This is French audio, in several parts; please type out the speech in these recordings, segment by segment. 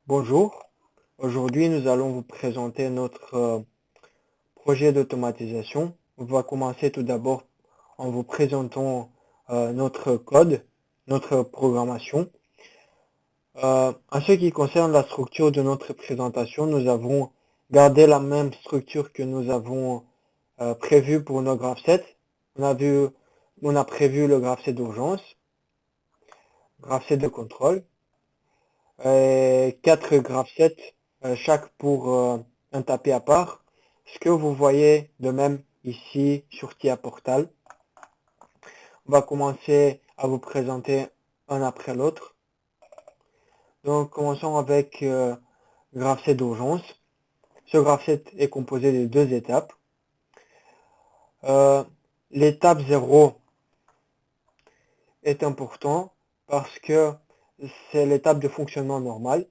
Bonjour, aujourd'hui nous allons vous présenter notre projet d'automatisation. On va commencer tout d'abord en vous présentant notre code, notre programmation. En ce qui concerne la structure de notre présentation, nous avons gardé la même structure que nous avons prévue pour nos graph sets. On a prévu le graph set d'urgence, graph set de contrôle, 4 graph sets, chaque pour un tapis à part. Ce que vous voyez de même ici sur TIA Portal. On va commencer à vous présenter un après l'autre. Donc commençons avec graph set d'urgence. Ce graph set est composé de 2 étapes. L'étape 0 est important parce que c'est l'étape de fonctionnement normal.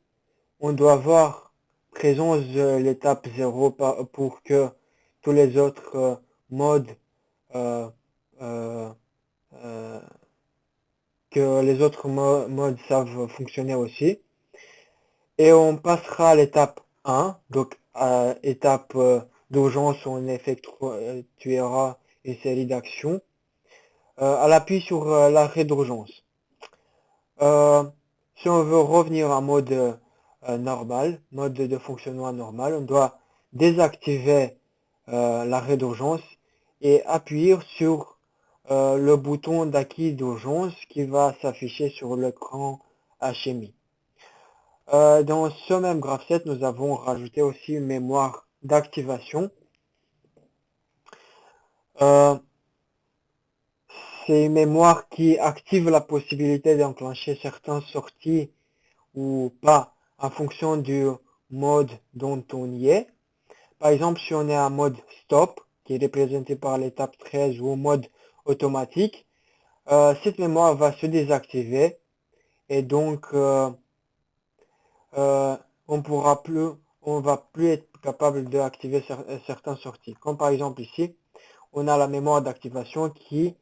On doit avoir présence de l'étape 0 pour que tous les autres modes modes savent fonctionner aussi. Et on passera à l'étape 1, donc à étape d'urgence où on effectuera une série d'actions à l'appui sur l'arrêt d'urgence. Si on veut revenir en mode normal, mode de fonctionnement normal, on doit désactiver l'arrêt d'urgence et appuyer sur le bouton d'acquis d'urgence qui va s'afficher sur l'écran HMI. Dans ce même graph set, nous avons rajouté aussi une mémoire d'activation. C'est une mémoire qui active la possibilité d'enclencher certaines sorties ou pas en fonction du mode dont on y est. Par exemple, si on est en mode stop, qui est représenté par l'étape 13, ou en mode automatique, cette mémoire va se désactiver et donc on va plus être capable d'activer certaines sorties. Comme par exemple ici, on a la mémoire d'activation qui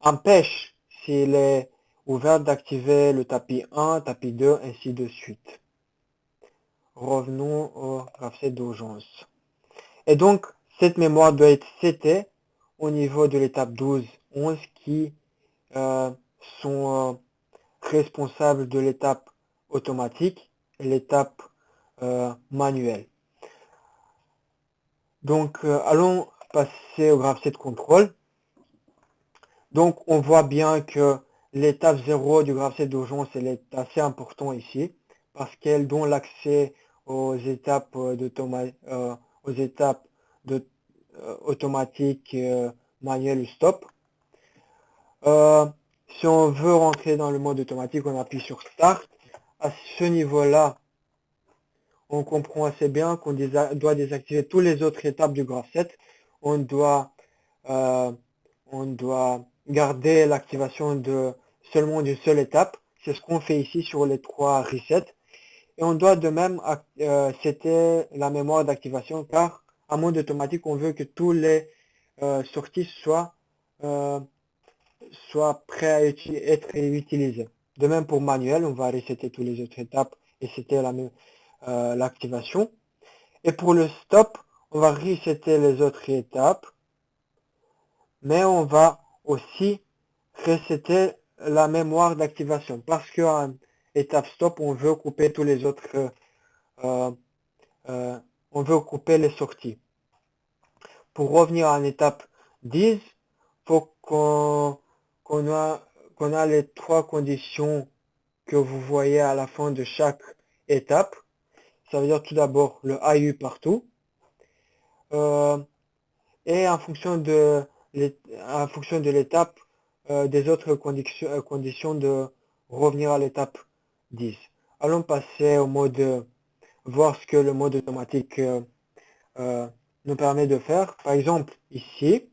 empêche, s'il est ouvert, d'activer le tapis 1, tapis 2, ainsi de suite. Revenons au graph set d'urgence. Et donc, cette mémoire doit être setée au niveau de l'étape 12, 11 qui sont responsables de l'étape automatique et l'étape manuelle. Donc, allons passer au graph set contrôle. Donc, on voit bien que l'étape 0 du graph set d'urgence est assez important ici parce qu'elle donne l'accès aux étapes automatique, manuel ou stop. Si on veut rentrer dans le mode automatique, on appuie sur Start. À ce niveau-là, on comprend assez bien qu'on doit désactiver toutes les autres étapes du graph set. On doit garder l'activation seulement d'une seule étape. C'est ce qu'on fait ici sur les 3 resets. Et on doit de même setter la mémoire d'activation car en mode automatique, on veut que tous les sorties soient prêts à être utilisés. De même pour manuel, on va resetter toutes les autres étapes et c'était l'activation. Et pour le stop, on va resetter les autres étapes, mais on va aussi resetter la mémoire d'activation parce qu'en étape stop, on veut couper tous les autres, on veut couper les sorties. Pour revenir en étape 10, faut qu'on a les 3 conditions que vous voyez à la fin de chaque étape. Ça veut dire tout d'abord le AU partout. Et en fonction de l'étape, des autres conditions de revenir à l'étape 10. Allons passer au mode, voir ce que le mode automatique nous permet de faire. Par exemple, ici,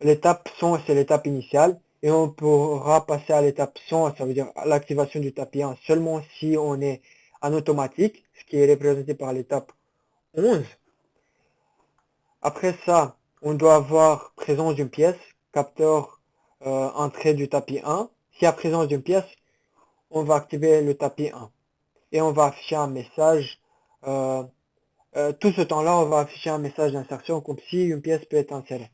l'étape 100, c'est l'étape initiale. Et on pourra passer à l'étape 100, ça veut dire l'activation du tapis 1, seulement si on est en automatique, ce qui est représenté par l'étape 11. Après ça, on doit avoir présence d'une pièce, capteur entrée du tapis 1. s'il y a présence d'une pièce, on va activer le tapis 1. Et on va afficher un message. Tout ce temps-là, on va afficher un message d'insertion comme si une pièce peut être insérée.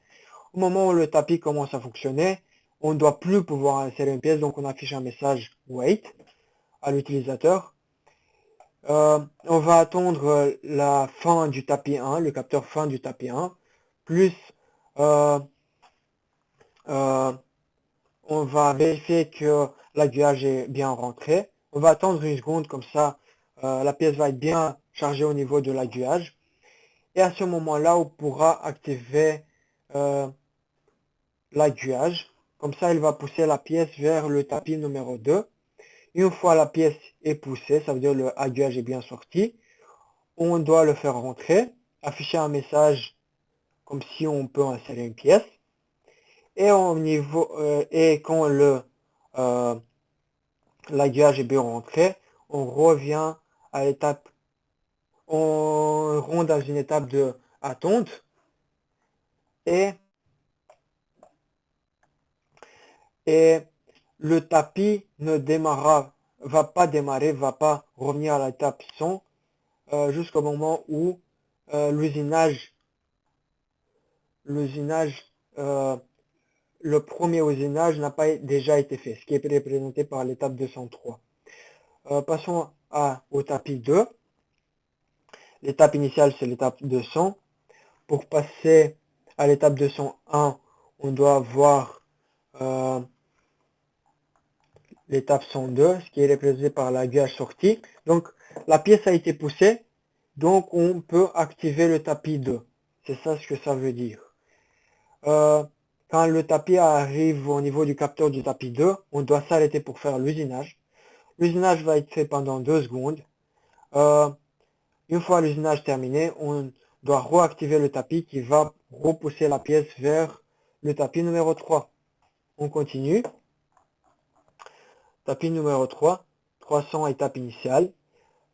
Au moment où le tapis commence à fonctionner, on ne doit plus pouvoir insérer une pièce, donc on affiche un message wait à l'utilisateur. On va attendre la fin du tapis 1, le capteur fin du tapis 1, plus on va vérifier que l'aiguillage est bien rentré. On va attendre une seconde, comme ça la pièce va être bien chargée au niveau de l'aiguillage. Et à ce moment-là, on pourra activer l'aiguillage. Comme ça, il va pousser la pièce vers le tapis numéro 2. Une fois la pièce est poussée, ça veut dire le aiguillage est bien sorti, on doit le faire rentrer, afficher un message comme si on peut insérer une pièce. Et, quand l'aiguillage est bien rentré, on revient à l'étape, on rentre dans une étape de attente et le tapis ne va pas démarrer, va pas revenir à l'étape 100 jusqu'au moment où l'usinage, le premier usinage n'a pas déjà été fait, ce qui est représenté par l'étape 203. Passons au tapis 2. L'étape initiale, c'est l'étape 200. Pour passer à l'étape 201, on doit voir l'étape 102, ce qui est représenté par l'aiguillage sortie. Donc, la pièce a été poussée, donc on peut activer le tapis 2. C'est ça ce que ça veut dire. Quand le tapis arrive au niveau du capteur du tapis 2, on doit s'arrêter pour faire l'usinage. L'usinage va être fait pendant 2 secondes. Une fois l'usinage terminé, on doit réactiver le tapis qui va repousser la pièce vers le tapis numéro 3. On continue. Tapis numéro 3, 300 étape initiale.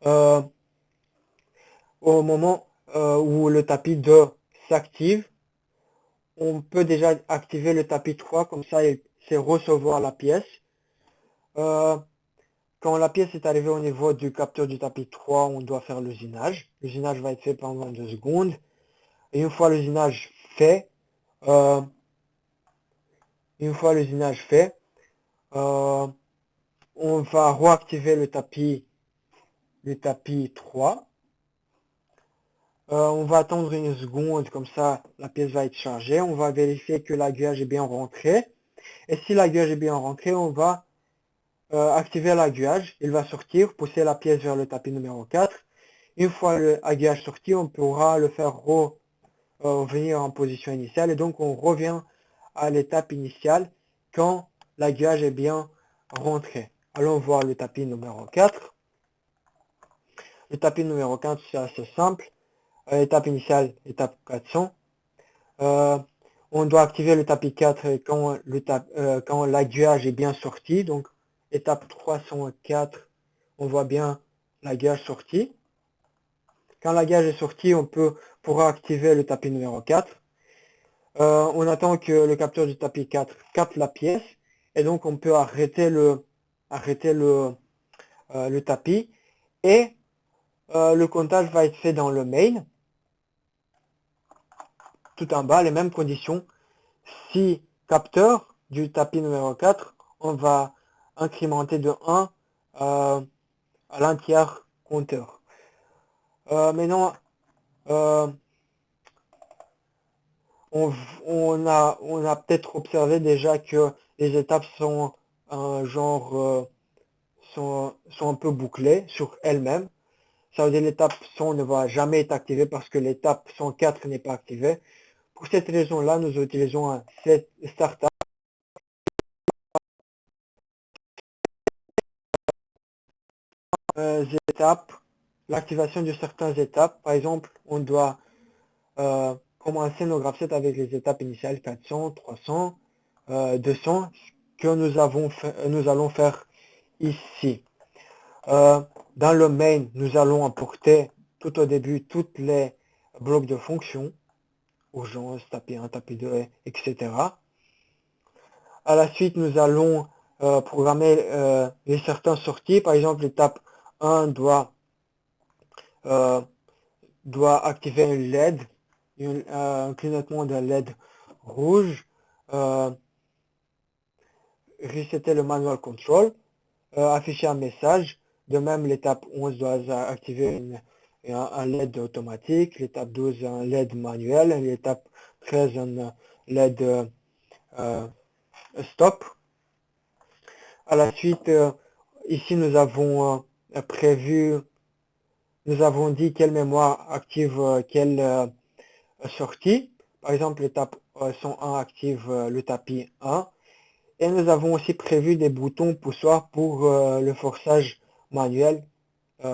Au moment où le tapis 2 s'active, on peut déjà activer le tapis 3, comme ça c'est recevoir la pièce. Quand la pièce est arrivée au niveau du capteur du tapis 3, on doit faire l'usinage. L'usinage va être fait pendant 2 secondes. Et une fois l'usinage fait, on va réactiver le tapis 3. On va attendre une seconde, comme ça la pièce va être chargée. On va vérifier que l'aiguillage est bien rentré. Et si l'aiguillage est bien rentré, on va activer l'aiguillage. Il va sortir, pousser la pièce vers le tapis numéro 4. Une fois l'aiguillage sorti, on pourra le faire revenir en position initiale. Et donc on revient à l'étape initiale quand l'aiguillage est bien rentré. Allons voir le tapis numéro 4. Le tapis numéro 4, c'est assez simple. Étape initiale, étape 400. On doit activer le tapis 4 quand l'aiguillage est bien sorti. Donc, étape 304, on voit bien l'aiguillage sorti. Quand l'aiguillage est sorti, on pourra activer le tapis numéro 4. On attend que le capteur du tapis 4 capte la pièce. Et donc, on peut arrêter le tapis. Et le comptage va être fait dans le main. Tout en bas, les mêmes conditions. Si capteur du tapis numéro 4, on va incrémenter de 1 à l'entière compteur. Maintenant, on a peut-être observé déjà que les étapes sont sont un peu bouclées sur elles-mêmes. Ça veut dire l'étape 100 ne va jamais être activée parce que l'étape 104 n'est pas activée. Pour cette raison-là, nous utilisons un set startup étapes, l'activation de certaines étapes. Par exemple, on doit commencer nos graph-sets avec les étapes initiales 400, 300, 200, que nous allons faire ici. Dans le main, nous allons importer tout au début toutes les blocs de fonctions, urgence, tapis 1, tapis 2, etc. À la suite, nous allons programmer les certaines sorties. Par exemple, l'étape 1 doit activer une LED, un clignotement d'un LED rouge, resetter le manual control, afficher un message. De même, l'étape 11 doit activer un LED automatique, l'étape 12 un LED manuel, l'étape 13 un LED stop. À la suite, ici nous avons nous avons dit quelle mémoire active quelle sortie. Par exemple, l'étape 101 active le tapis 1. Et nous avons aussi prévu des boutons poussoirs pour le forçage manuel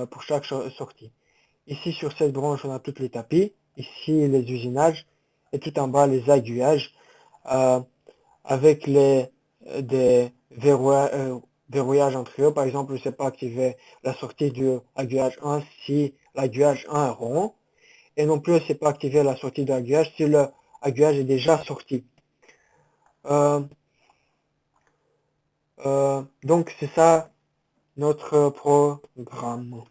pour chaque sortie. Ici, sur cette branche, on a tous les tapis. Ici, les usinages. Et tout en bas, les aiguillages. Avec des verrouillages entre eux. Par exemple, je ne sais pas activer la sortie du aiguillage 1 si l'aiguillage 1 est rond. Et non plus, je ne sais pas activer la sortie de l'aiguillage si l'aiguillage est déjà sorti. Donc, c'est ça notre programme.